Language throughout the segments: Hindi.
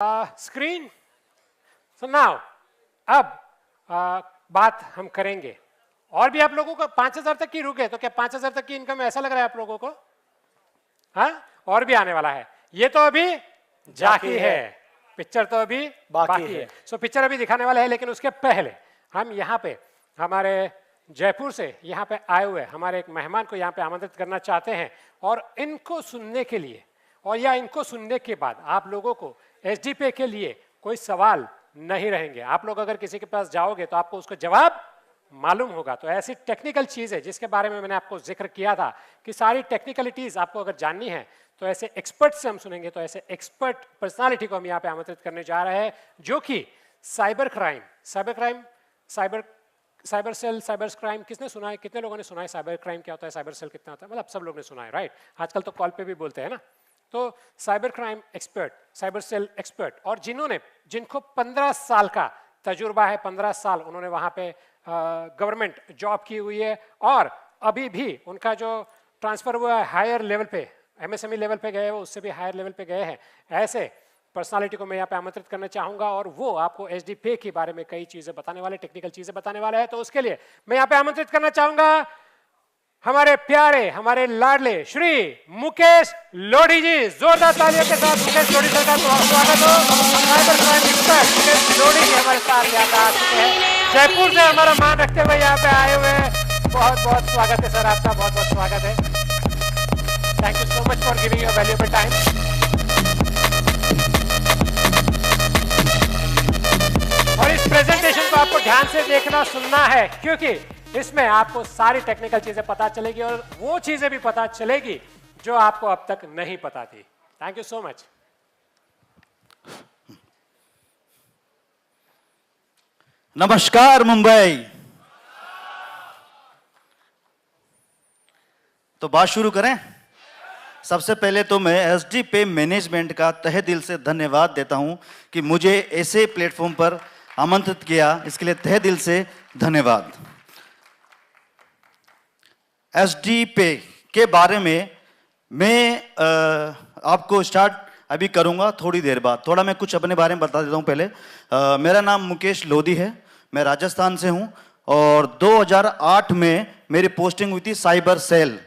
स्क्रीन। सो नाउ अब बात हम करेंगे और भी आप लोगों को 5,000 तक की रुके तो क्या 5,000 तक की इनकम ऐसा लग रहा है आप लोगों को? हाँ, और भी आने वाला है। ये तो अभी जाकी है, पिक्चर तो अभी बाकी है। सो पिक्चर अभी दिखाने वाला है, लेकिन उसके पहले हम यहाँ पे हमारे जयपुर से यहाँ पे आए हुए हमारे एक मेहमान को यहाँ पे आमंत्रित करना चाहते हैं और इनको सुनने के लिए और या इनको सुनने के बाद आप लोगों को एसडीपे के लिए कोई सवाल नहीं रहेंगे। आप लोग अगर किसी के पास जाओगे तो आपको उसका जवाब मालूम होगा। तो ऐसी टेक्निकल चीज है जिसके बारे में मैंने आपको जिक्र किया था कि सारी टेक्निकलिटीज आपको अगर जाननी है तो ऐसे एक्सपर्ट से हम सुनेंगे। तो ऐसे एक्सपर्ट पर्सनालिटी को हम यहाँ पे आमंत्रित करने जा रहे हैं जो कि साइबर सेल, साइबर क्राइम किसने सुना है? कितने लोगों ने सुना है साइबर क्राइम क्या होता है, साइबर सेल कितना होता है? मतलब सब लोग ने सुना है, राइट? आजकल तो कॉल पे भी बोलते हैं ना। तो cyber crime expert, cyber cell expert, और जिनको 15 साल का तजुर्बा है, 15 साल उन्होंने वहां पे गवर्नमेंट जॉब की हुई है और अभी भी उनका जो ट्रांसफर हुआ है हायर लेवल पे, एमएसएमई लेवल पे गए वो उससे भी हायर लेवल पे गए हैं। ऐसे पर्सनालिटी को मैं यहाँ पे आमंत्रित करना चाहूंगा और वो आपको एसडीपे के बारे में कई चीजें बताने वाले, टेक्निकल चीजें बताने वाले हैं। तो उसके लिए मैं यहाँ पे आमंत्रित करना चाहूंगा हमारे प्यारे, हमारे लाडले श्री मुकेश लोधी जी। जोरदार तालियों के साथ मुकेश लोधी सर का स्वागत हो। Cyber crime expert Mukesh Lodhi ji हमारे साथ यहाँ आ चुके हैं, जयपुर से हमारा मान रखते हुए यहाँ पे आए हुए हैं। बहुत बहुत स्वागत है सर आपका, बहुत बहुत स्वागत है। Thank you so much for giving your valuable time. और इस प्रेजेंटेशन को आपको ध्यान से देखना, सुनना है, क्योंकि इसमें आपको सारी टेक्निकल चीजें पता चलेगी और वो चीजें भी पता चलेगी जो आपको अब तक नहीं पता थी। Thank you so much. नमस्कार मुंबई। तो बात शुरू करें। सबसे पहले तो मैं एसडीपे मैनेजमेंट का तहे दिल से धन्यवाद देता हूं कि मुझे ऐसे प्लेटफॉर्म पर आमंत्रित किया, इसके लिए तहे दिल से धन्यवाद। एसडीपे के बारे में मैं आपको स्टार्ट अभी करूंगा थोड़ी देर बाद। थोड़ा मैं कुछ अपने बारे में बता देता हूं पहले। मेरा नाम मुकेश लोधी है, मैं राजस्थान से हूं और 2008 में मेरी पोस्टिंग हुई थी साइबर सेल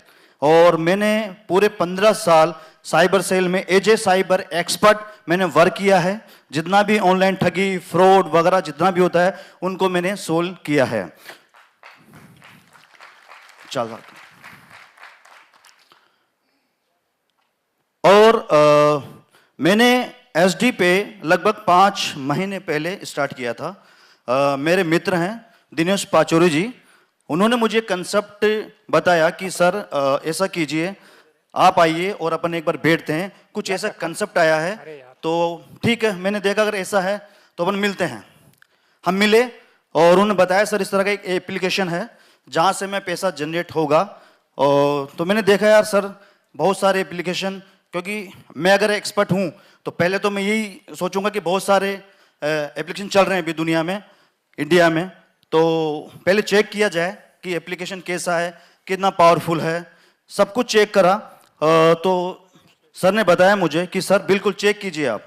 और मैंने पूरे 15 साल साइबर सेल में एज ए साइबर एक्सपर्ट मैंने वर्क किया है। जितना भी ऑनलाइन ठगी, फ्रॉड वगैरह जितना भी होता है उनको मैंने सोल्व किया है। चल और मैंने एसडीपे लगभग 5 महीने पहले स्टार्ट किया था। मेरे मित्र हैं दिनेश पाचोरी जी, उन्होंने मुझे कंसेप्ट बताया कि सर ऐसा कीजिए, आप आइए और अपन एक बार बैठते हैं। कुछ ऐसा कंसेप्ट आया है तो ठीक है, मैंने देखा अगर ऐसा है तो अपन मिलते हैं। हम मिले और उन्होंने बताया सर इस तरह का एक एप्लीकेशन है जहां से मैं पैसा जनरेट होगा। और तो मैंने देखा यार सर बहुत सारे एप्लीकेशन, क्योंकि मैं अगर एक्सपर्ट हूं तो पहले तो मैं यही सोचूंगा कि बहुत सारे एप्लीकेशन चल रहे हैं अभी दुनिया में, इंडिया में, तो पहले चेक किया जाए कि एप्लीकेशन कैसा है, कितना पावरफुल है। सब कुछ चेक करा तो सर ने बताया मुझे कि सर बिल्कुल चेक कीजिए आप।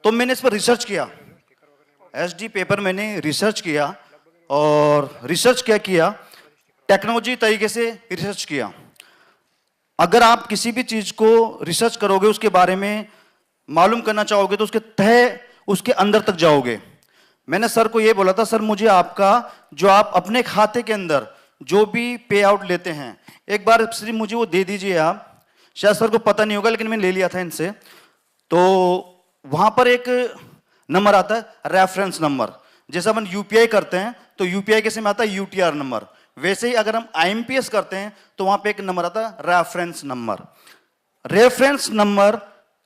तो मैंने इस पर रिसर्च किया, एसडीपे पर मैंने रिसर्च किया और रिसर्च क्या किया, टेक्नोलॉजी तरीके से रिसर्च किया। अगर आप किसी भी चीज को रिसर्च करोगे, उसके बारे में मालूम करना चाहोगे तो उसके अंदर तक जाओगे। मैंने सर को ये बोला था सर मुझे आपका जो आप अपने खाते के अंदर जो भी पे आउट लेते हैं एक बार सिर्फ मुझे वो दे दीजिए आप। शायद सर को पता नहीं होगा लेकिन मैंने ले लिया था इनसे। तो वहां पर एक नंबर आता है रेफरेंस नंबर। जैसे अपन यूपीआई करते हैं तो यूपीआई कैसे में आता है यूटीआर नंबर, वैसे ही अगर हम आईएमपीएस करते हैं तो वहां पे एक नंबर आता है रेफरेंस नंबर। रेफरेंस नंबर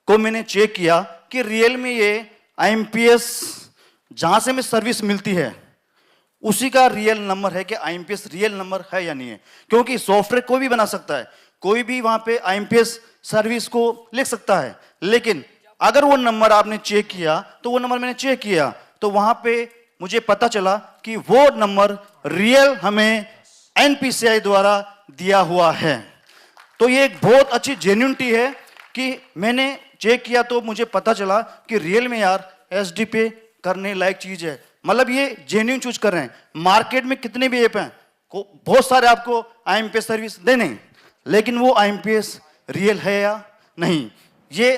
को मैंने चेक किया कि रियल में ये आईएमपीएस जहां से हमें सर्विस मिलती है उसी का रियल नंबर है कि आईएमपीएस रियल नंबर है या नहीं है। क्योंकि सॉफ्टवेयर कोई भी बना सकता है, कोई भी वहां पे आईएमपीएस सर्विस को लिख सकता है, लेकिन अगर वो नंबर आपने चेक किया तो वो नंबर मैंने चेक किया तो वहां पे मुझे पता चला कि वो नंबर रियल हमें एनपीसीआई द्वारा दिया हुआ है। तो ये एक बहुत अच्छी जेन्युइनिटी है कि मैंने चेक किया तो मुझे पता चला कि रियल में यार एसडी पे करने लायक चीज है। मतलब ये जेन्युइन चूज कर रहे हैं। मार्केट में कितने भी ऐप हैं, बहुत सारे आपको आईएमपीएस सर्विस दे नहीं, लेकिन वो आईएमपीएस रियल है या नहीं ये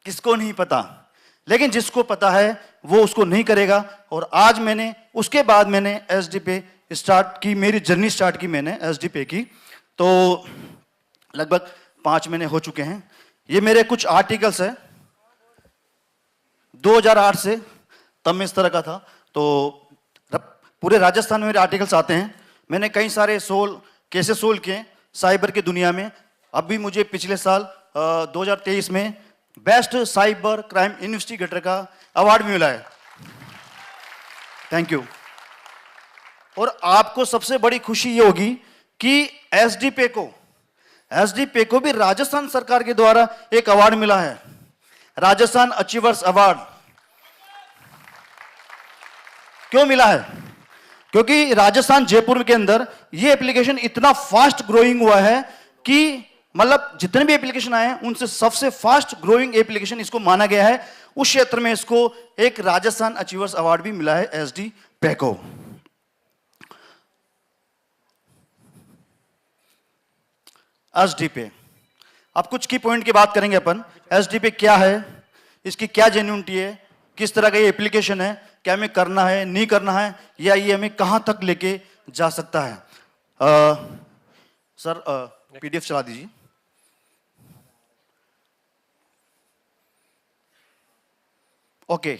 किसको नहीं पता, लेकिन जिसको पता है वो उसको नहीं करेगा। और आज मैंने उसके बाद मैंने एसडी पे स्टार्ट की, मेरी जर्नी स्टार्ट की मैंने एसडी पे की। तो लगभग 5 महीने हो चुके हैं। ये मेरे कुछ आर्टिकल्स हैं 2008 से, तब मैं इस तरह का था। तो पूरे राजस्थान में मेरे आर्टिकल्स आते हैं। मैंने कई सारे केसेस सोल्व किए साइबर की दुनिया में। अभी मुझे पिछले साल 2023 में बेस्ट साइबर क्राइम इन्वेस्टिगेटर का अवार्ड मिला है। Thank you. और आपको सबसे बड़ी खुशी ये होगी कि एसडी पे को भी राजस्थान सरकार के द्वारा एक अवार्ड मिला है, राजस्थान अचीवर्स अवार्ड। क्यों मिला है? क्योंकि राजस्थान जयपुर के अंदर ये एप्लीकेशन इतना फास्ट ग्रोइंग हुआ है कि मतलब जितने भी एप्लीकेशन आए हैं उनसे सबसे फास्ट ग्रोइंग एप्लीकेशन इसको माना गया है। उस क्षेत्र में इसको एक राजस्थान अचीवर्स अवार्ड भी मिला है एसडी पे को। एसडी पे अब कुछ की पॉइंट की बात करेंगे अपन। एसडी पे क्या है, इसकी क्या जेन्युइनिटी है, किस तरह का ये एप्लीकेशन है, क्या हमें करना है नहीं करना है, या ये हमें कहां तक लेके जा सकता है। सर पीडीएफ चला दीजिए। ओके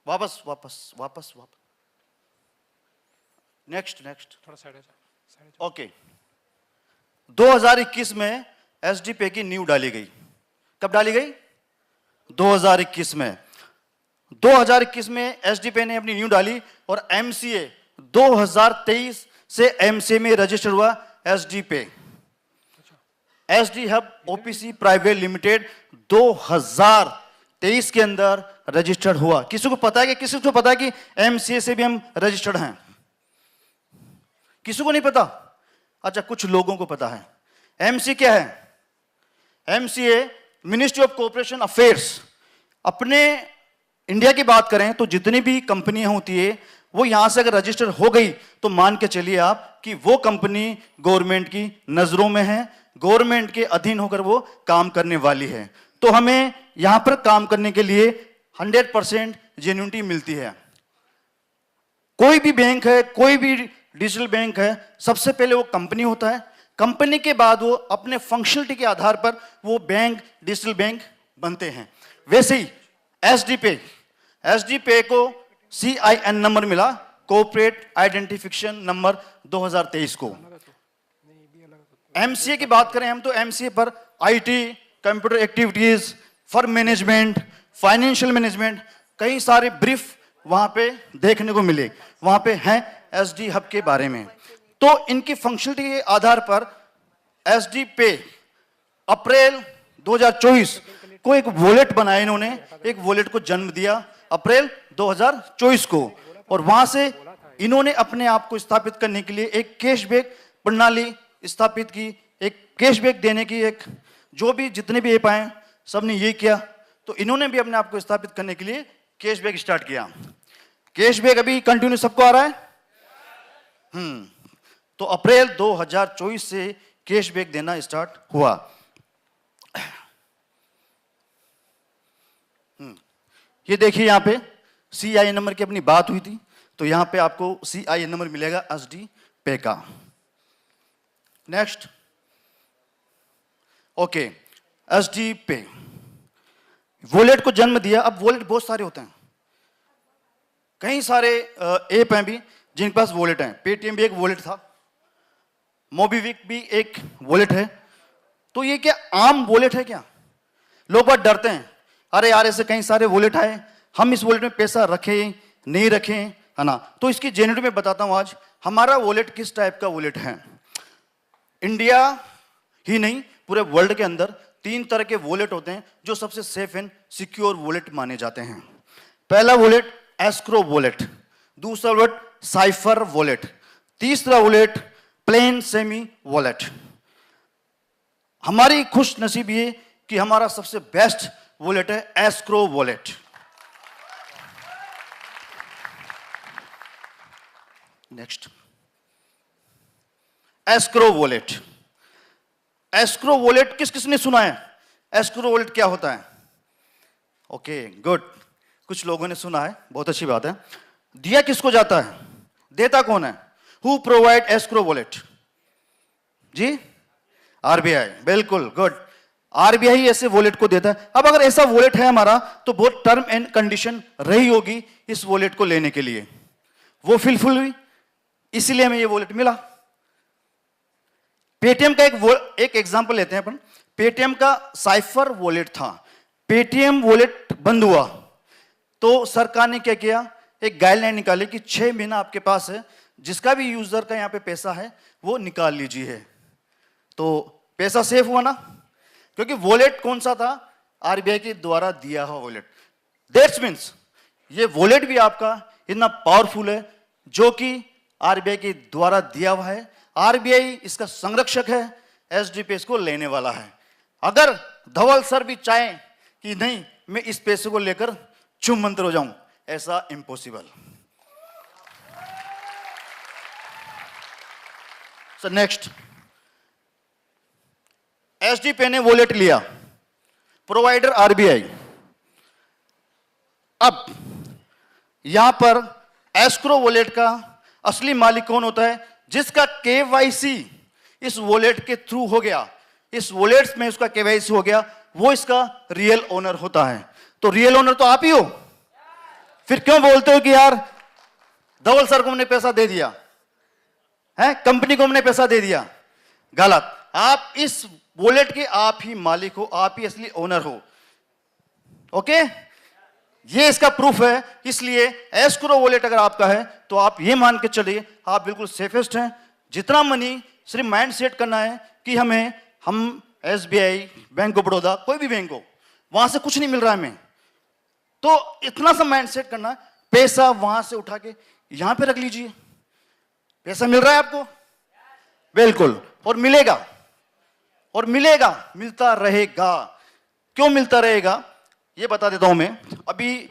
वापस नेक्स्ट थोड़ा साइड ओके। 2021 में एसडी पे की नींव डाली गई। कब डाली गई? 2021 में। 2021 में एसडी पे ने अपनी नींव डाली और एमसीए 2023 से एमसीए में रजिस्टर हुआ एसडी पे। SD hub OPC private limited 2023 के अंदर रजिस्टर्ड हुआ। किसी को पता है कि एमसीए से भी हम रजिस्टर्ड हैं? किसी को नहीं पता? अच्छा, कुछ लोगों को पता है। एमसीए क्या है? MCA ministry of cooperation affairs. अपने इंडिया की बात करें तो जितनी भी कंपनियां होती है वो यहां से अगर रजिस्टर हो गई तो मान के चलिए आप कि वो कंपनी गवर्नमेंट की नजरों में है, गवर्नमेंट के अधीन होकर वो काम करने वाली है। तो हमें यहां पर काम करने के लिए 100% जेन्युइनिटी मिलती है। कोई भी बैंक है, कोई भी डिजिटल बैंक है, सबसे पहले वो कंपनी होता है। कंपनी के बाद वो अपने फंक्शनलिटी के आधार पर वो बैंक डिजिटल बैंक बनते हैं। वैसे ही एसडी पे को CIN नंबर मिला, कॉर्पोरेट आइडेंटिफिकेशन नंबर 2023 को। एमसीए की बात करें हम तो एमसीए पर IT, computer activities, firm management, financial management, कई सारे ब्रीफ वहां पे देखने को मिले। वहां पे हैं एसडी हब के बारे में। तो इनकी फंक्शनलिटी के आधार पर एसडी पे अप्रैल 2024 को एक वॉलेट बनाया। इन्होंने एक वॉलेट को जन्म दिया अप्रैल 2024 को, और वहां से इन्होंने अपने आप को स्थापित करने के लिए एक कैशबैक प्रणाली स्थापित की। एक कैशबैक देने की एक, जो भी जितने भी ऐप आए सबने ये किया, तो इन्होंने भी अपने आप को स्थापित करने के लिए कैशबैक स्टार्ट किया। कैशबैक अभी कंटिन्यू सबको आ रहा है। तो अप्रैल 2024 से कैशबैक देना स्टार्ट हुआ। ये देखिए यहां पे CIN नंबर की अपनी बात हुई थी, तो यहां पे आपको CIN नंबर मिलेगा एसडी पे का। नेक्स्ट ओके, एसडी पे वॉलेट को जन्म दिया। अब वॉलेट बहुत सारे होते हैं, कई सारे ऐप हैं भी जिनके पास वॉलेट हैं। पेटीएम भी एक वॉलेट था, मोबीक्विक भी एक वॉलेट है। तो ये क्या आम वॉलेट है क्या? लोग बहुत डरते हैं, अरे यार ऐसे कई सारे वॉलेट आए, हम इस वॉलेट में पैसा रखें नहीं रखें, है ना। तो इसकी जेन्युइनिटी में बताता हूं आज हमारा वॉलेट किस टाइप का वॉलेट है। इंडिया ही नहीं पूरे वर्ल्ड के अंदर 3 तरह के वॉलेट होते हैं जो सबसे सेफ एंड सिक्योर वॉलेट माने जाते हैं। पहला वॉलेट एस्क्रो वॉलेट, दूसरा वॉलेट साइफर वॉलेट, तीसरा वॉलेट प्लेन सेमी वॉलेट। हमारी खुश नसीब ये कि हमारा सबसे बेस्ट वॉलेट है escrow wallet. Next, escrow wallet. Escrow wallet किस किसने सुना है? एस्क्रो वॉलेट क्या होता है? ओके गुड, कुछ लोगों ने सुना है, बहुत अच्छी बात है। दिया किसको जाता है? देता कौन है? Who provide escrow wallet? जी आरबीआई, बिल्कुल गुड, आरबीआई ऐसे वॉलेट को देता है। अब अगर ऐसा वॉलेट है हमारा तो बहुत टर्म एंड कंडीशन रही होगी इस वॉलेट को लेने के लिए, वो फुलफिल हुई, इसीलिए हमें ये वॉलेट मिला। पेटीएम का एक एग्जांपल लेते हैं अपन। पेटीएम का साइफर वॉलेट था, पेटीएम वॉलेट बंद हुआ तो सरकार ने क्या किया, एक गाइडलाइन निकाली कि 6 महीना आपके पास है, जिसका भी यूजर का यहां पे पैसा है वो निकाल लीजिए। तो पैसा सेफ हुआ ना, क्योंकि वॉलेट कौन सा था? आरबीआई के द्वारा दिया हुआ वॉलेट। दैट्स मीन्स ये वॉलेट भी आपका इतना पावरफुल है जो कि आरबीआई के द्वारा दिया हुआ है। आरबीआई इसका संरक्षक है, एसडीपी इसको लेने वाला है। अगर धवल सर भी चाहे कि नहीं मैं इस पैसे को लेकर चुम मंत्र हो जाऊं, ऐसा इम्पॉसिबल। सो नेक्स्ट, एसडीपी ने वॉलेट लिया, प्रोवाइडर आरबीआई। अब यहां पर एस्क्रो वॉलेट का असली मालिक कौन होता है? जिसका केवाईसी इस वॉलेट के थ्रू हो गया, इस वॉलेट में उसका केवाईसी हो गया, वो इसका रियल ओनर होता है। तो रियल ओनर तो आप ही हो। फिर क्यों बोलते हो कि यार धवल सर को हमने पैसा दे दिया है, कंपनी को हमने पैसा दे दिया? गलत, आप इस वॉलेट के आप ही मालिक हो, आप ही असली ओनर हो। ओके, ये इसका प्रूफ है। इसलिए एस्क्रो वॉलेट अगर आपका है तो आप ये मान के चलिए आप बिल्कुल सेफेस्ट हैं। जितना मनी सिर्फ माइंड सेट करना है कि हम एसबीआई, बैंक ऑफ बड़ौदा, कोई भी बैंक हो, वहां से कुछ नहीं मिल रहा है हमें, तो इतना सा माइंड सेट करना है, पैसा वहां से उठा के यहां पे रख लीजिए। पैसा मिल रहा है आपको, बिल्कुल, और मिलेगा, और मिलेगा, मिलता रहेगा। क्यों मिलता रहेगा ये बता देता हूं मैं। अभी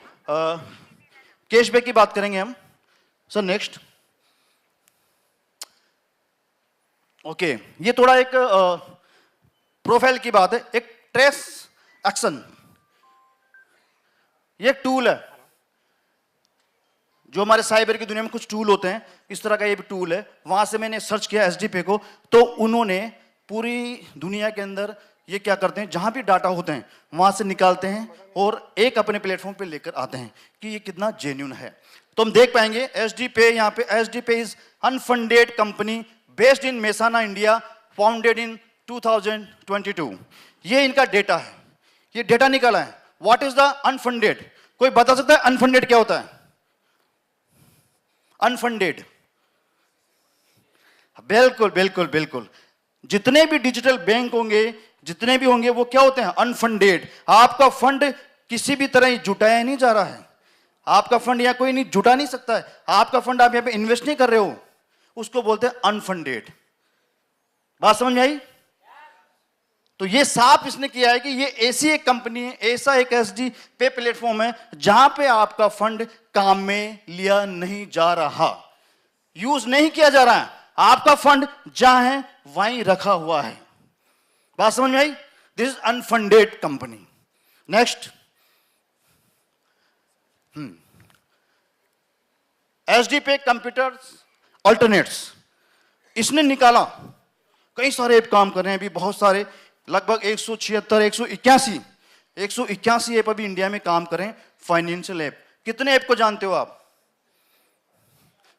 कैशबैक की बात करेंगे हम। सर नेक्स्ट, ओके, ये थोड़ा एक प्रोफाइल की बात है। एक ट्रेस एक्शन, ये टूल है जो हमारे साइबर की दुनिया में कुछ टूल होते हैं, इस तरह का ये भी टूल है। वहां से मैंने सर्च किया एसडीपी को, तो उन्होंने पूरी दुनिया के अंदर ये क्या करते हैं, जहां भी डाटा होते हैं वहां से निकालते हैं और एक अपने प्लेटफॉर्म पे लेकर आते हैं कि ये कितना जेन्युइन है। तो हम देख पाएंगे एसडीपी, यहां पे SDP is unfunded company based in Mehsana India, founded in 2022। ये इनका डेटा है, ये डेटा निकाला है। What is the unfunded? कोई बता सकता है अनफंडेड क्या होता है? अनफंडेड, बिल्कुल बिल्कुल बिल्कुल, जितने भी डिजिटल बैंक होंगे, जितने भी होंगे, वो क्या होते हैं? अनफंडेड। आपका फंड किसी भी तरह जुटाया नहीं जा रहा है, आपका फंड यहां कोई नहीं जुटा नहीं सकता है, आपका फंड आप यहां पे इन्वेस्ट नहीं कर रहे हो, उसको बोलते हैं अनफंडेड। बात समझ में आई? तो ये साफ इसने किया है कि ये ऐसी एक कंपनी है, ऐसा एक एसडी पे प्लेटफॉर्म है जहां पे आपका फंड काम में लिया नहीं जा रहा, यूज नहीं किया जा रहा है, आपका फंड जहां है वहीं रखा हुआ है। बात समझ में आई? This is unfunded company. Next, SD pay computers alternates, इसने निकाला, कई सारे ऐप काम कर रहे हैं अभी, बहुत सारे, लगभग 176, 181 ऐप अभी इंडिया में काम कर रहे हैं, फाइनेंशियल ऐप। कितने ऐप को जानते हो आप?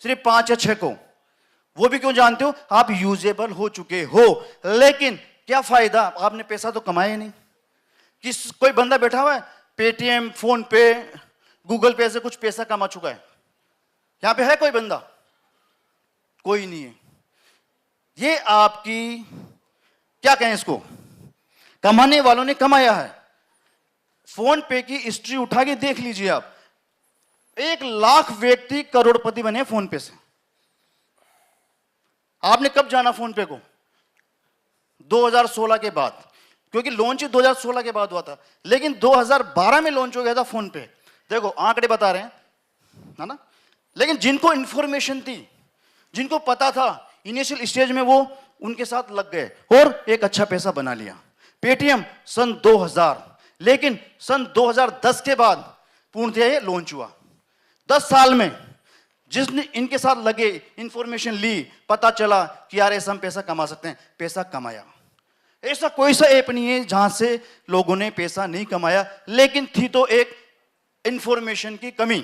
सिर्फ 5 या 6 को। वो भी क्यों जानते हो? आप यूजेबल हो चुके हो, लेकिन क्या फायदा, आपने पैसा तो कमाया नहीं। कोई बंदा बैठा हुआ है पेटीएम, फोन पे, गूगल पे से कुछ पैसा कमा चुका है? यहां पे है कोई बंदा? कोई नहीं है। ये आपकी क्या कहें इसको, कमाने वालों ने कमाया है। फोन पे की हिस्ट्री उठा के देख लीजिए आप, 1 लाख व्यक्ति करोड़पति बने फोन पे से। आपने कब जाना फोन पे को? 2016 के बाद, क्योंकि लॉन्च 2016 के बाद हुआ था, लेकिन 2012 में लॉन्च हो गया था फोन पे। देखो आंकड़े बता रहे हैं, है ना? लेकिन जिनको इंफॉर्मेशन थी, जिनको पता था इनिशियल स्टेज में, वो उनके साथ लग गए और एक अच्छा पैसा बना लिया। पेटीएम सन 2000, लेकिन सन 2010 के बाद पूर्णतः ये लॉन्च हुआ। 10 साल में जिसने इनके साथ लगे, इंफॉर्मेशन ली, पता चला कि यार ऐसा हम पैसा कमा सकते हैं, पैसा कमाया। ऐसा कोई सा ऐप नहीं है जहां से लोगों ने पैसा नहीं कमाया, लेकिन थी तो एक इंफॉर्मेशन की कमी।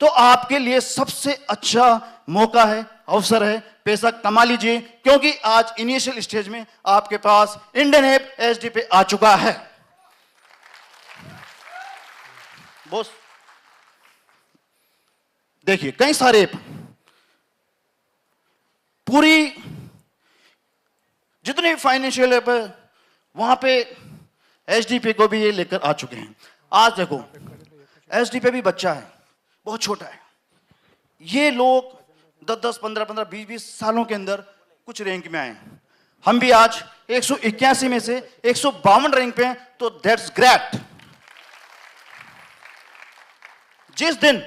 तो आपके लिए सबसे अच्छा मौका है, अवसर है, पैसा कमा लीजिए, क्योंकि आज इनिशियल स्टेज में आपके पास इंडियन ऐप एचडी पे आ चुका है। बॉस देखिए कई सारे ऐप, पूरी जितने फाइनेंशियल ऐप है वहां पे एचडी पे को भी ये लेकर आ चुके हैं। आज देखो एचडी पे भी बच्चा है, बहुत छोटा है। ये लोग 10-10, 15-15, 20-20 सालों के अंदर कुछ रैंक में आए। हम भी आज 181 में से 152 रैंक पे हैं, तो दैट्स ग्रेट। जिस दिन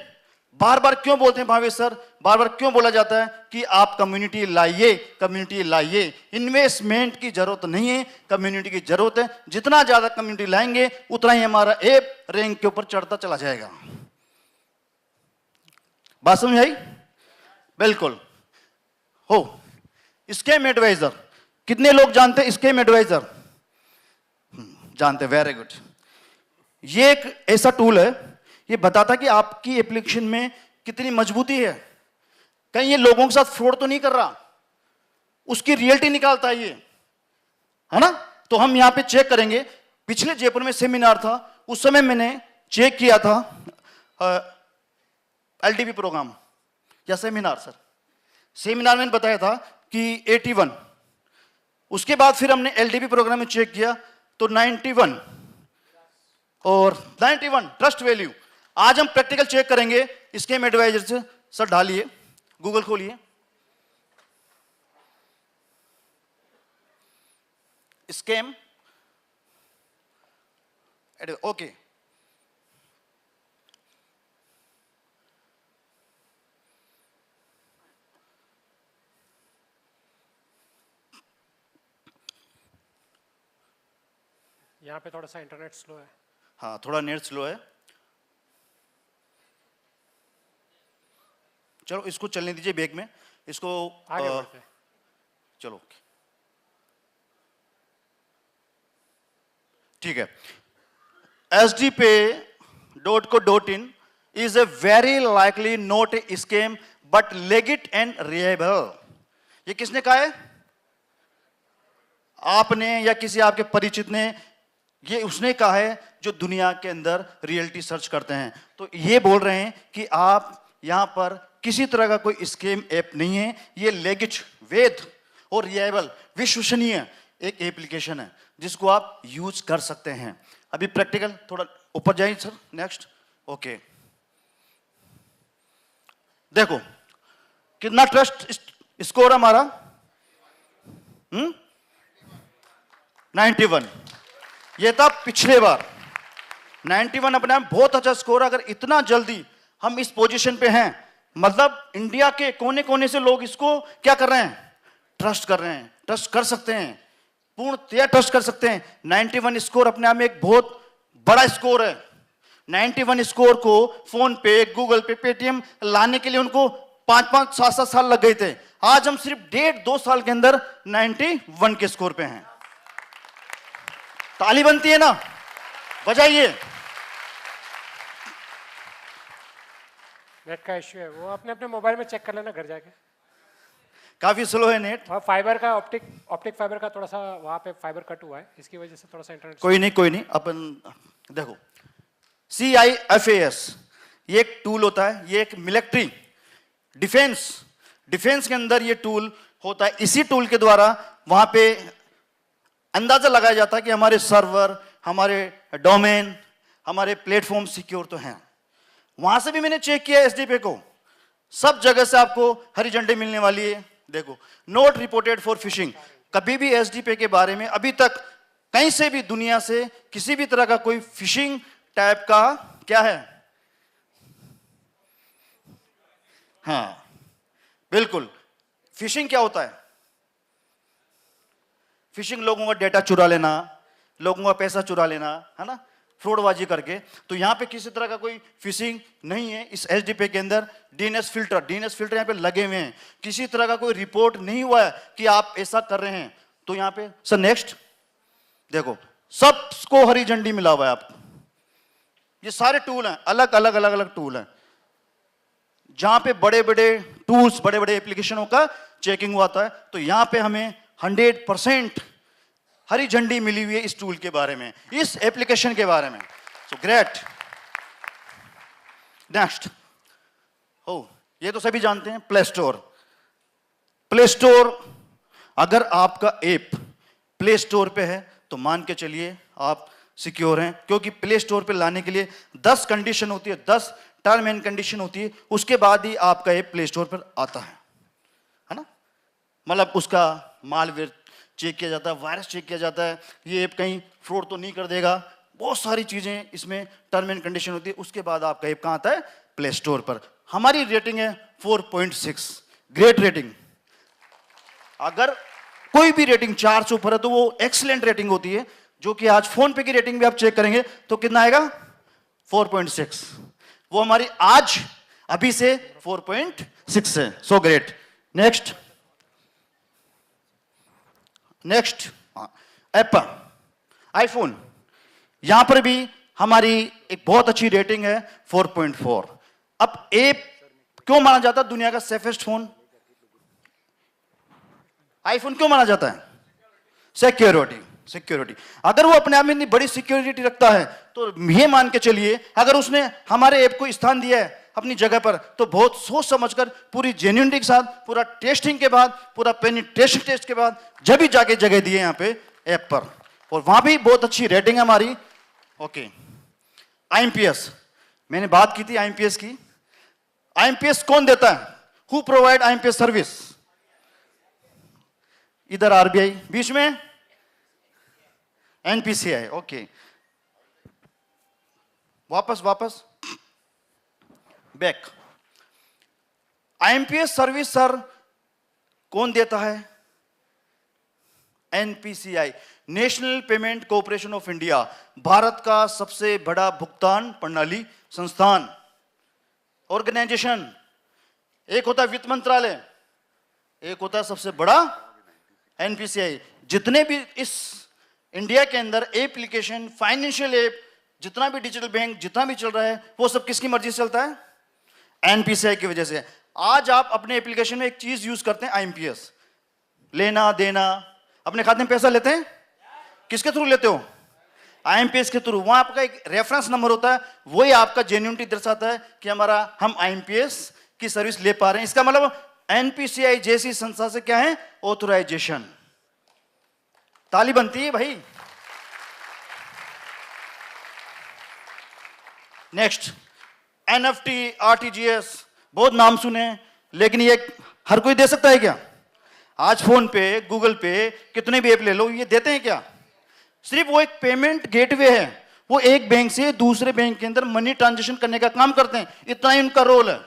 बार बार क्यों बोलते हैं भावेश सर, बार बार क्यों बोला जाता है कि आप कम्युनिटी लाइए, कम्युनिटी लाइए। इन्वेस्टमेंट की जरूरत नहीं है, कम्युनिटी की जरूरत है। जितना ज्यादा कम्युनिटी लाएंगे उतना ही हमारा ऐप रैंक के ऊपर चढ़ता चला जाएगा। बात समझ आई? बिल्कुल। हो स्कैम एडवाइजर, कितने लोग जानते हैं स्कैम एडवाइजर? जानते, वेरी गुड। ये एक ऐसा टूल है, ये बताता कि आपकी एप्लीकेशन में कितनी मजबूती है। कहीं ये लोगों के साथ फ्रॉड तो नहीं कर रहा, उसकी रियलिटी निकालता है ये, है ना? तो हम यहां पे चेक करेंगे। पिछले जयपुर में सेमिनार था, उस समय मैंने चेक किया था एलडीबी प्रोग्राम या सेमिनार, सर सेमिनार में बताया था कि 81। उसके बाद फिर हमने एलडीबी प्रोग्राम में चेक किया तो 91 और 91 ट्रस्ट वैल्यू। आज हम प्रैक्टिकल चेक करेंगे स्कैम एडवाइजर से। सर डालिए, गूगल खोलिए, स्कैम ओके। यहाँ पे थोड़ा सा इंटरनेट स्लो है। हाँ थोड़ा नेट स्लो है, चलो इसको चलने दीजिए बैक में, इसको आगे बढ़ते हैं। चलो ठीक है। sdpay.co.in is a very likely not a scam but legit and reliable। ये किसने कहा है? आपने या किसी आपके परिचित ने? ये उसने कहा है जो दुनिया के अंदर रियलिटी सर्च करते हैं। तो ये बोल रहे हैं कि आप यहां पर किसी तरह का कोई स्कैम ऐप नहीं है, ये लेजिट, वैध और रिलायबल, विश्वसनीय एक एप्लीकेशन है जिसको आप यूज कर सकते हैं। अभी प्रैक्टिकल थोड़ा ऊपर जाइए सर, नेक्स्ट। ओके देखो कितना ट्रस्ट स्कोर हमारा, 91। ये था पिछले बार 91, अपने आप बहुत अच्छा स्कोर। अगर इतना जल्दी हम इस पोजीशन पे हैं, मतलब इंडिया के कोने कोने से लोग इसको क्या कर रहे हैं? ट्रस्ट कर रहे हैं, ट्रस्ट कर सकते हैं, पूर्णतः ट्रस्ट कर सकते हैं। 91 स्कोर अपने आप में एक बहुत बड़ा स्कोर है। 91 स्कोर को फोन पे, गूगल पे, पेटीएम लाने के लिए उनको 5-5, 7-7 साल लग गए थे। आज हम सिर्फ 1.5-2 साल के अंदर 91 के स्कोर पे हैं। ताली बनती है ना, बजाइए। नेट का इश्यू है, वो अपने अपने मोबाइल में चेक कर लेना घर जाके। काफी स्लो है नेट। और फाइबर का ऑप्टिक फाइबर का थोड़ा सा वहाँ पे फाइबर कट हुआ है, इसकी वजह से थोड़ा सा इंटरनेट। कोई नहीं अपन देखो CIFAS ये एक टूल होता है, ये एक मिलिट्री डिफेंस के अंदर ये टूल होता है। इसी टूल के द्वारा वहां पे अंदाजा लगाया जाता है कि हमारे सर्वर, हमारे डोमेन, हमारे प्लेटफॉर्म सिक्योर तो हैं। वहां से भी मैंने चेक किया एसडीपे को, सब जगह से आपको हरी झंडी मिलने वाली है। देखो, नोट रिपोर्टेड फॉर फिशिंग। कभी भी एसडीपे के बारे में अभी तक कहीं से भी दुनिया से किसी भी तरह का कोई फिशिंग टाइप का क्या है, हाँ बिल्कुल। फिशिंग क्या होता है? फिशिंग लोगों का डेटा चुरा लेना, लोगों का पैसा चुरा लेना, है ना, फ्रॉडबाजी करके। तो यहां पे किसी तरह का कोई फिशिंग नहीं है इस एसडीपे के अंदर। डीएनएस फिल्टर यहां पे लगे हुए हैं, किसी तरह का कोई रिपोर्ट नहीं हुआ है कि आप ऐसा कर रहे हैं। तो यहां पे सर नेक्स्ट देखो, सबको हरी झंडी मिला हुआ है आपको। ये सारे टूल हैं, अलग अलग अलग अलग टूल हैं, जहां पे बड़े बड़े टूल्स, बड़े बड़े एप्लीकेशनों का चेकिंग हुआ था। तो यहां पे हमें 100% हरी झंडी मिली हुई है इस टूल के बारे में, इस एप्लीकेशन के बारे में। So great. नेक्स्ट, हो ये तो सभी जानते हैं, प्ले स्टोर। प्ले स्टोर, अगर आपका ऐप प्ले स्टोर पे है तो मान के चलिए आप सिक्योर हैं, क्योंकि प्ले स्टोर पे लाने के लिए 10 कंडीशन होती है, 10 टर्म एंड कंडीशन होती है, उसके बाद ही आपका ऐप प्ले स्टोर पर आता है ना। मतलब उसका मालवेयर चेक किया जाता है, वायरस चेक किया जाता है, ये ऐप कहीं फ्रॉड तो नहीं कर देगा, बहुत सारी चीजें इसमें टर्म एंड कंडीशन होती है। उसके बाद आपका ऐप कहां आता है? प्ले स्टोर पर। हमारी रेटिंग है 4.6, ग्रेट रेटिंग। अगर कोई भी रेटिंग 4 से ऊपर है तो वो एक्सीलेंट रेटिंग होती है, जो कि आज फोन पे की रेटिंग भी आप चेक करेंगे तो कितना आएगा? 4.6। वो हमारी आज अभी से 4.6 है। So great. Next Apple, iPhone, यहां पर भी हमारी एक बहुत अच्छी रेटिंग है 4.4। अब ऐप क्यों माना जाता है दुनिया का सेफेस्ट फोन? आईफोन क्यों माना जाता है? सिक्योरिटी। अगर वो अपने आप में इतनी बड़ी सिक्योरिटी रखता है तो ये मान के चलिए, अगर उसने हमारे ऐप को स्थान दिया है अपनी जगह पर, तो बहुत सोच समझकर, पूरी जेन्युइनिटी के साथ, पूरा टेस्टिंग के बाद, पूरा पेनिट्रेशन टेस्ट के बाद जब भी जाके जगह दिए यहाँ पे ऐप पर, और वहां भी बहुत अच्छी रेटिंग है हमारी। ओके, आईएमपीएस, मैंने बात की थी आईएमपीएस की। आईएमपीएस कौन देता है? Who provide IMPS service? इधर आरबीआई, बीच में एनपीसीआई। ओके, वापस बैक। आईएमपीएस सर्विस सर कौन देता है? NPCI, national payment corporation of India, Bharat का सबसे बड़ा भुगतान प्रणाली संस्थान, ऑर्गेनाइजेशन। एक होता है वित्त मंत्रालय, एक होता है सबसे बड़ा एनपीसीआई। जितने भी इस इंडिया के अंदर एप्लीकेशन, फाइनेंशियल ऐप, जितना भी डिजिटल बैंक, जितना भी चल रहा है, वो सब किसकी मर्जी से चलता है? एनपीसीआई की वजह से। आज आप अपने एप्लीकेशन में एक चीज यूज करते हैं, आईएमपीएस, लेना देना, अपने खाते में पैसा लेते हैं, किसके थ्रू लेते हो? आईएमपीएस के थ्रू। वहां आपका एक रेफरेंस नंबर होता है, वही आपका जेन्युइनिटी दर्शाता है कि हम आईएमपीएस की सर्विस ले पा रहे हैं। इसका मतलब एनपीसीआई जैसी संस्था से क्या है? ऑथराइजेशन। ताली बनती है भाई। नेक्स्ट, एनएफटी, आरटीजीएस, बहुत नाम सुने, लेकिन ये हर कोई दे सकता है क्या? आज फोन पे, गूगल पे, कितने भी ऐप ले लो, ये देते हैं क्या? सिर्फ वो एक पेमेंट गेटवे है, वो एक बैंक से दूसरे बैंक के अंदर मनी ट्रांजैक्शन करने का काम करते हैं, इतना ही उनका रोल है।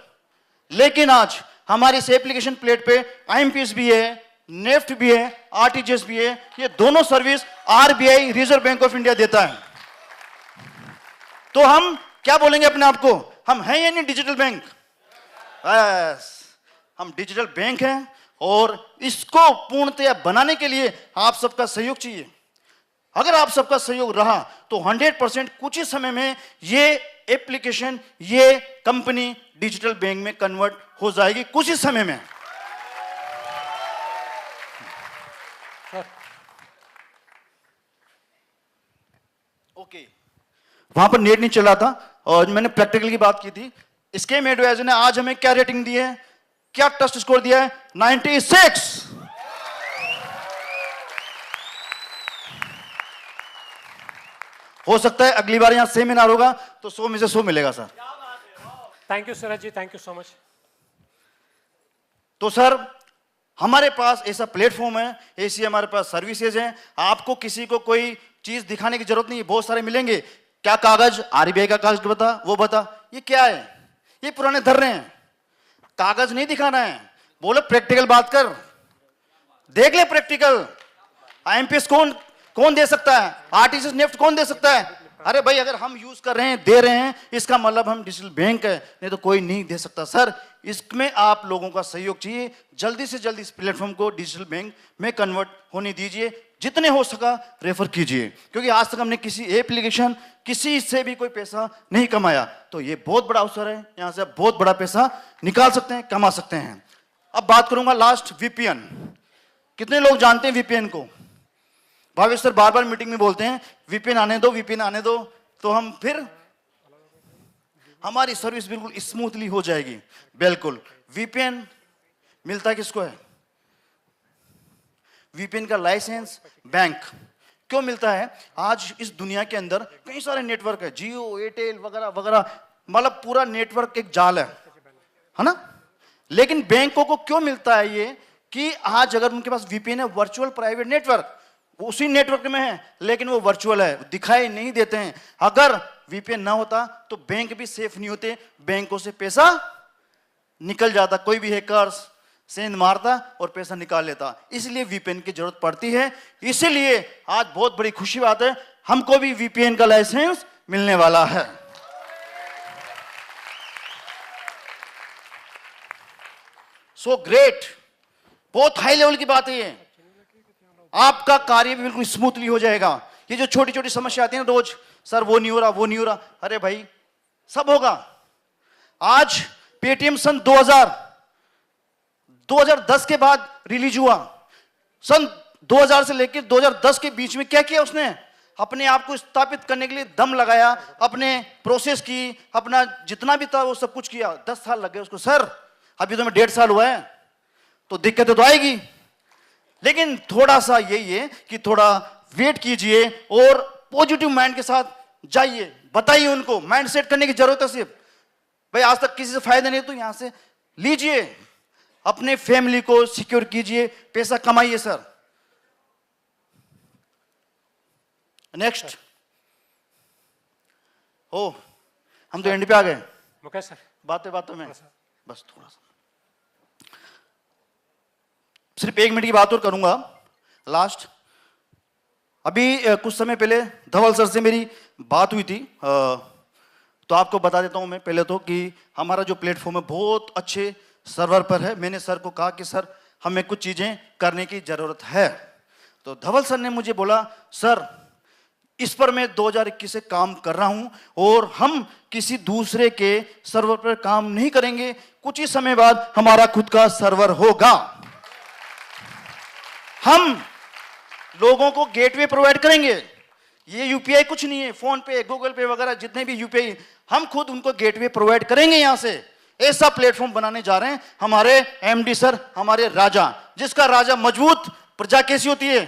लेकिन आज हमारी इस एप्लीकेशन प्लेट पे आईएमपीएस भी है, नेफ्ट भी है, आरटीजीएस भी है। ये दोनों service RBI, reserve bank of India देता है। तो हम क्या बोलेंगे अपने आप को? हम हैं या नहीं डिजिटल बैंक? बस, हम डिजिटल बैंक हैं, और इसको पूर्णतया बनाने के लिए आप सबका सहयोग चाहिए। अगर आप सबका सहयोग रहा तो 100% कुछ ही समय में ये एप्लीकेशन, ये कंपनी डिजिटल बैंक में कन्वर्ट हो जाएगी, कुछ ही समय में। ओके, वहां पर नेट नहीं चला था और मैंने प्रैक्टिकल की बात की थी। स्कैम एडवाइजर ने आज हमें क्या रेटिंग दी है, क्या ट्रस्ट स्कोर दिया है? 96। हो सकता है अगली बार यहां सेमिनार होगा तो 100 में से 100 मिलेगा sir. Thank you Suraj ji, thank you so much. तो सर हमारे पास ऐसा प्लेटफॉर्म है, ऐसी हमारे पास सर्विसेज हैं। आपको किसी को कोई चीज दिखाने की जरूरत नहीं है, बहुत सारे मिलेंगे। क्या कागज, आरबीआई का कागज बता, वो बता, ये क्या है, ये पुराने धर रहे हैं। कागज नहीं दिखाना है, बोलो प्रैक्टिकल बात कर, देख ले प्रैक्टिकल। आईएमपीएस कौन दे सकता है, आरटीजीएस नेफ्ट कौन दे सकता है? अरे भाई, अगर हम यूज कर रहे हैं, दे रहे हैं, इसका मतलब हम डिजिटल बैंक है, नहीं तो कोई नहीं दे सकता। सर, इसमें आप लोगों का सहयोग चाहिए। जल्दी से जल्दी इस प्लेटफॉर्म को डिजिटल बैंक में कन्वर्ट होने दीजिए, जितने हो सका रेफर कीजिए, क्योंकि आज तक हमने किसी एप्लीकेशन, किसी से भी कोई पैसा नहीं कमाया। तो ये बहुत बड़ा अवसर है, यहां से आप बहुत बड़ा पैसा निकाल सकते हैं, कमा सकते हैं। अब बात करूंगा लास्ट, वीपीएन। कितने लोग जानते हैं वीपीएन को? भावेश सर बार बार मीटिंग में बोलते हैं वीपीएन आने दो, वीपीएन आने दो, तो हम फिर हमारी सर्विस बिल्कुल स्मूथली हो जाएगी। बिल्कुल। वीपीएन मिलता किसको है? वीपीएन का लाइसेंस बैंक क्यों मिलता है? आज इस दुनिया के अंदर कई सारे नेटवर्क है, जियो, एयरटेल वगैरह वगैरह, मतलब पूरा नेटवर्क एक जाल है ना? लेकिन बैंकों को क्यों मिलता है ये, कि आज अगर उनके पास वीपीएन है, वर्चुअल प्राइवेट नेटवर्क, वो उसी नेटवर्क में है, लेकिन वो वर्चुअल है, दिखाई नहीं देते हैं। अगर वीपीएन ना होता तो बैंक भी सेफ नहीं होते, बैंकों से पैसा निकल जाता, कोई भी हैकर्स सेंध मारता और पैसा निकाल लेता। इसलिए वीपीएन की जरूरत पड़ती है। इसीलिए आज बहुत बड़ी खुशी बात है, हमको भी वीपीएन का लाइसेंस मिलने वाला है। सो ग्रेट, बहुत हाई लेवल की बात है ये। आपका कार्य भी बिल्कुल स्मूथली हो जाएगा। ये जो छोटी छोटी समस्या आती है ना रोज, सर वो नहीं हो रहा, वो नहीं हो रहा, अरे भाई सब होगा। आज पेटीएम सन 2010 के बाद रिलीज हुआ। सन 2000 से लेकर 2010 के बीच में क्या किया उसने? अपने आप को स्थापित करने के लिए दम लगाया, अपने प्रोसेस की, अपना जितना भी था वो सब कुछ किया। 10 साल लग गए उसको। सर अभी तो मैं 1.5 साल हुआ है, तो दिक्कतें तो आएगी, लेकिन थोड़ा सा यही है कि थोड़ा वेट कीजिए और पॉजिटिव माइंड के साथ जाइए। बताइए उनको, माइंड सेट करने की जरूरत है सिर्फ। भाई आज तक किसी से फायदा नहीं, तो यहां से लीजिए, अपने फैमिली को सिक्योर कीजिए, पैसा कमाइए। Sir next. ओ, हम तो एंड पे आ गए मुकेश सर, बातों में, बस थोड़ा सा, सिर्फ 1 मिनट की बात और करूंगा लास्ट। अभी कुछ समय पहले धवल सर से मेरी बात हुई थी, तो आपको बता देता हूं मैं पहले तो कि हमारा जो प्लेटफॉर्म है बहुत अच्छे सर्वर पर है। मैंने सर को कहा कि सर हमें कुछ चीजें करने की जरूरत है, तो धवल सर ने मुझे बोला सर इस पर मैं 2021 से काम कर रहा हूं और हम किसी दूसरे के सर्वर पर काम नहीं करेंगे, कुछ ही समय बाद हमारा खुद का सर्वर होगा। हम लोगों को गेटवे प्रोवाइड करेंगे। ये यूपीआई कुछ नहीं है, फोन पे, गूगल पे वगैरह जितने भी यूपीआई, हम खुद उनको गेटवे प्रोवाइड करेंगे। यहां से ऐसा प्लेटफॉर्म बनाने जा रहे हैं हमारे एमडी सर, हमारे राजा, जिसका राजा मजबूत, प्रजा कैसी होती है?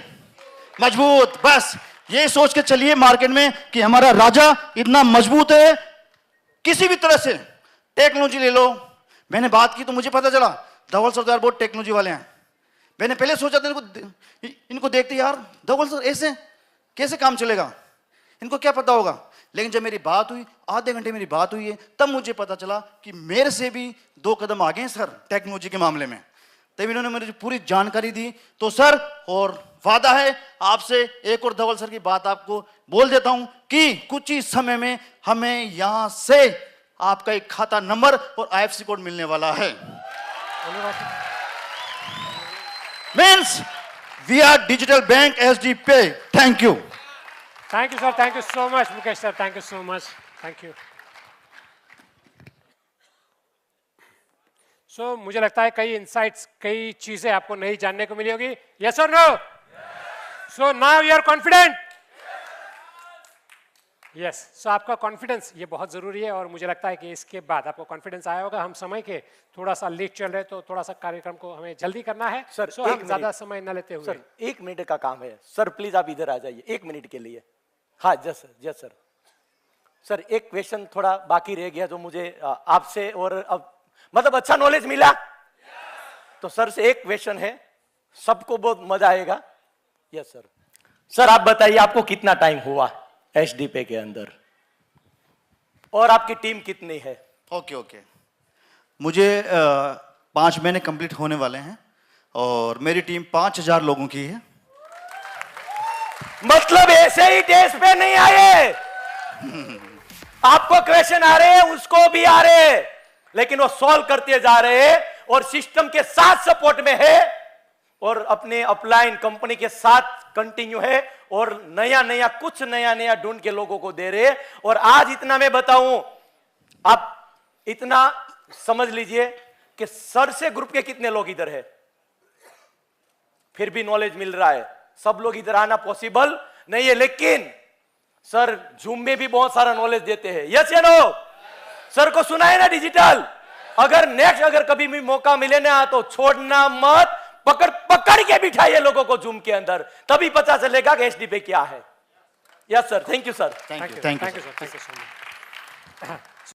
मजबूत। बस ये सोच के चलिए मार्केट में कि हमारा राजा इतना मजबूत है, किसी भी तरह से। टेक्नोलॉजी ले लो, मैंने बात की तो मुझे पता चला धवल सरदार बहुत टेक्नोलॉजी वाले हैं। मैंने पहले सोचा था इनको देखते यार धवल सर ऐसे कैसे काम चलेगा, इनको क्या पता होगा। लेकिन जब मेरी बात हुई, आधे घंटे मेरी बात हुई है, तब मुझे पता चला कि मेरे से भी 2 कदम आगे हैं सर टेक्नोलॉजी के मामले में। तब इन्होंने मुझे पूरी जानकारी दी। तो सर, और वादा है आपसे, एक और धवल सर की बात आपको बोल देता हूं कि कुछ ही समय में हमें यहां से आपका एक खाता नंबर और आईएफएससी कोड मिलने वाला है। Means we are digital bank SD pay. Thank you. Thank you sir, thank you so much Mukesh sir, thank you so much, thank you. So मुझे लगता है कई इंसाइट्स, कई चीजें आपको नई जानने को मिली होगी। यस और no? So now you are confident? Yes. So आपका कॉन्फिडेंस ये बहुत जरूरी है, और मुझे लगता है कि इसके बाद आपको कॉन्फिडेंस आया होगा। हम समय के थोड़ा सा लेट चल रहे, तो थोड़ा सा कार्यक्रम को हमें जल्दी करना है। सर, सो हम ज्यादा समय न लेते हुए, सर 1 मिनट का काम है सर, प्लीज आप इधर आ जाइए 1 मिनट के लिए। हाँ जस सर, जस सर। सर एक क्वेश्चन थोड़ा बाकी रह गया जो मुझे आपसे, और अब मतलब अच्छा नॉलेज मिला। तो सर से एक क्वेश्चन है, सबको बहुत मजा आएगा। Yes sir. सर आप बताइए आपको कितना टाइम हुआ एचडीपे के अंदर और आपकी टीम कितनी है? ओके ओके, मुझे 5 महीने कंप्लीट होने वाले हैं और मेरी टीम 5000 लोगों की है। मतलब ऐसे ही टेस्ट पे नहीं आए, आपको क्वेश्चन आ रहे हैं, उसको भी आ रहे हैं, लेकिन वो सॉल्व करते जा रहे हैं और सिस्टम के साथ सपोर्ट में है और अपने अपलाइन कंपनी के साथ कंटिन्यू है और नया नया ढूंढ के लोगों को दे रहे हैं। और आज इतना मैं बताऊं, आप इतना समझ लीजिए कि सर से ग्रुप के कितने लोग इधर है, फिर भी नॉलेज मिल रहा है। सब लोग इधर आना पॉसिबल नहीं है, लेकिन सर जूम में भी बहुत सारा नॉलेज देते हैं। यस या नो? सर को सुना है ना डिजिटल? अगर नेक्स्ट अगर कभी भी मौका मिले ना तो छोड़ना मत, पकड़ के बिठाइए लोगों को जूम के अंदर, तभी पता चलेगा कि एचडीपे क्या है। Yes sir, thank you sir. Thank you sir, thank you so much.